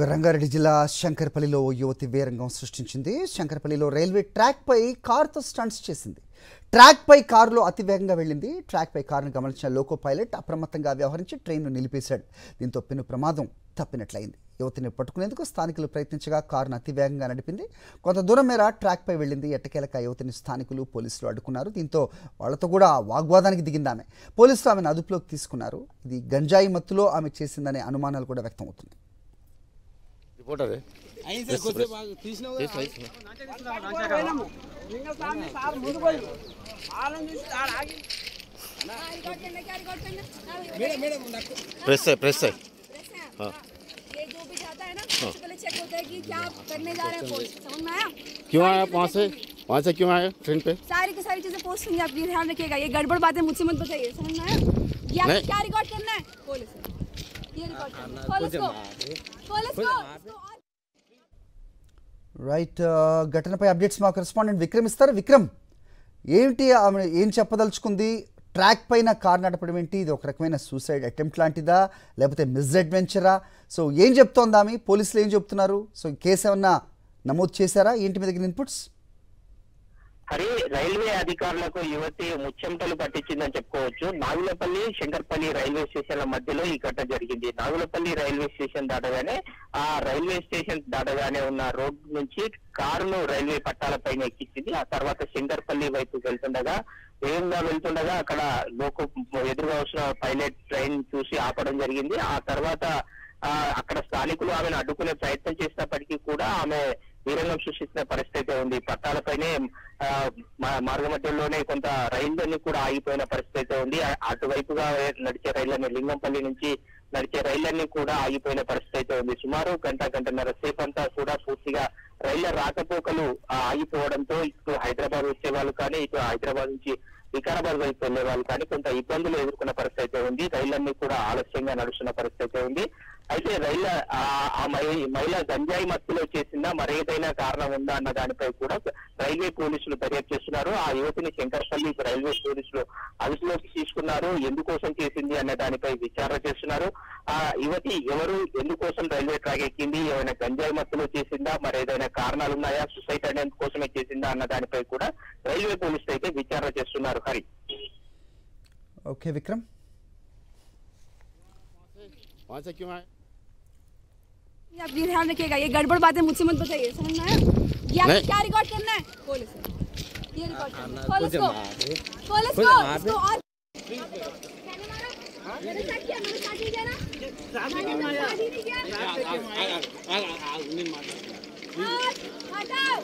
రంగారెడ్డి జిల్లా శంకర్పల్లిలో ఓ యువతి వీరంగం సృష్టించింది. శంకర్పల్లిలో రైల్వే ట్రాక్ పై కారుతో స్టంట్స్ చేసింది. ట్రాక్ పై కారులో అతివేగంగా వెళ్ళింది. ట్రాక్ పై కారును గమనించిన లోకో పైలట్ అప్రమత్తంగా వ్యవహరించి ట్రైన్ను నిలిపేశాడు. దీంతో పెను ప్రమాదం తప్పినట్లయింది. యువతిని పట్టుకునేందుకు స్థానికులు ప్రయత్నించగా కారును అతివేగంగా నడిపింది. కొంత దూరం మేర ట్రాక్ పై వెళ్ళింది. ఎట్టకేలక యువతిని స్థానికులు పోలీసులు అడ్డుకున్నారు. దీంతో వాళ్లతో కూడా వాగ్వాదానికి దిగింది ఆమె. పోలీసులు ఆమెను అదుపులోకి తీసుకున్నారు. ఇది గంజాయి మత్తులో ఆమె చేసిందనే అనుమానాలు కూడా వ్యక్తమవుతున్నాయి. रिपोर्टर है प्रेस है हाँ ये जो भी जाता है ना सबसे पहले चेक होता है कि क्या करने जा रहे हैं पोस्ट समझ में आया क्यों आया वहाँ से क्यों आया ट्रेन पे सारी की सारी चीजें पोस्ट होंगी आप ये ध्यान रखिएगा ये गड़बड़ बातें मुझसे मत बताइए समझ में आया ये आपको क्या रिकॉर्ड करना है पुलिस ये रिकॉर्ड करना है पुलिस को రైట్ ఘటనపై అప్డేట్స్ మా కరెస్పాండెంట్ విక్రమ్ ఇస్తారు. విక్రమ్, ఏంటి ఆమె ఏం చెప్పదలుచుకుంది? ట్రాక్ పైన కార్ నడపడం ఏంటి? ఇది ఒక రకమైన సూసైడ్ అటెంప్ట్ లాంటిదా లేకపోతే మిస్ అడ్వెంచరా? సో ఏం చెప్తోంది ఆమె? పోలీసులు ఏం చెప్తున్నారు? సో కేసు ఏమన్నా నమోదు చేశారా? ఏంటి మీ దగ్గర ఇన్పుట్స్? హరి, రైల్వే అధికారులకు యువతి ముచ్చెమటలు పట్టించిందని చెప్పుకోవచ్చు. నాగులపల్లి శంకర్పల్లి రైల్వే స్టేషన్ల మధ్యలో ఈ ఘటన జరిగింది. నాగులపల్లి రైల్వే స్టేషన్ దాటగానే ఆ రైల్వే స్టేషన్ దాటగానే ఉన్న రోడ్ నుంచి కారును రైల్వే పట్టాలపైన ఎక్కించింది. ఆ తర్వాత శంకర్పల్లి వైపు వేగంగా వెళ్తుండగా అక్కడ ఎదురుగా వచ్చిన పైలట్ ట్రైన్ చూసి ఆపడం జరిగింది. ఆ తర్వాత అక్కడ స్థానికులు ఆమెను అడ్డుకునే ప్రయత్నం చేసినప్పటికీ కూడా ఆమె వీరంగం సృష్టించిన పరిస్థితి అయితే ఉంది. పట్టాలపైనే మార్గ మధ్యలోనే కొంత రైళ్లన్నీ కూడా ఆగిపోయిన పరిస్థితి అయితే ఉంది. అటువైపుగా నడిచే రైళ్లన్నీ లింగంపల్లి నుంచి నడిచే రైళ్లన్నీ కూడా ఆగిపోయిన పరిస్థితి అయితే ఉంది. సుమారు గంటన్నర సేపు అంతా కూడా పూర్తిగా రైళ్ల రాకపోకలు ఆగిపోవడంతో ఇటు హైదరాబాద్ వచ్చే వాళ్ళు కానీ ఇటు హైదరాబాద్ నుంచి వికారాబాద్ వైపు వెళ్లే వాళ్ళు కానీ కొంత ఇబ్బందులు ఎదుర్కొన్న పరిస్థితి అయితే ఉంది. రైళ్లన్నీ కూడా ఆలస్యంగా నడుస్తున్న పరిస్థితి అయితే ఉంది. అయితే మహిళ గంజాయి మత్తులో చేసిందా మరేదైనా కారణం ఉందా అన్న దానిపై కూడా రైల్వే పోలీసులు దర్యాప్తు చేస్తున్నారు. ఆ యువతిని శంకర్పల్లి రైల్వే పోలీసులు అదుపులోకి తీసుకున్నారు. ఎందుకోసం చేసింది అన్న దానిపై విచారణ చేస్తున్నారు. ఆ యువతి ఎవరు, ఎందుకోసం రైల్వే ట్రాక్ ఎక్కింది, ఏమైనా గంజాయి మత్తులో చేసిందా, మరేదైనా కారణాలు ఉన్నాయా, సూసైడ్ అనేందుకోసమే చేసిందా అన్న దానిపై కూడా రైల్వే పోలీసులు అయితే విచారణ చేస్తున్నారు. హరి, ఓకే విక్రమ్. आप ये ध्यान रखिएगा ये गड़बड़ बातें मुझसे मत बताइए समझ में आया ये आपको क्या रिकॉर्ड करना है पुलिस ये रिकॉर्ड करना है पुलिस को इसको और मेरे साथ क्या मेरे साथ ही क्या ना हटाओ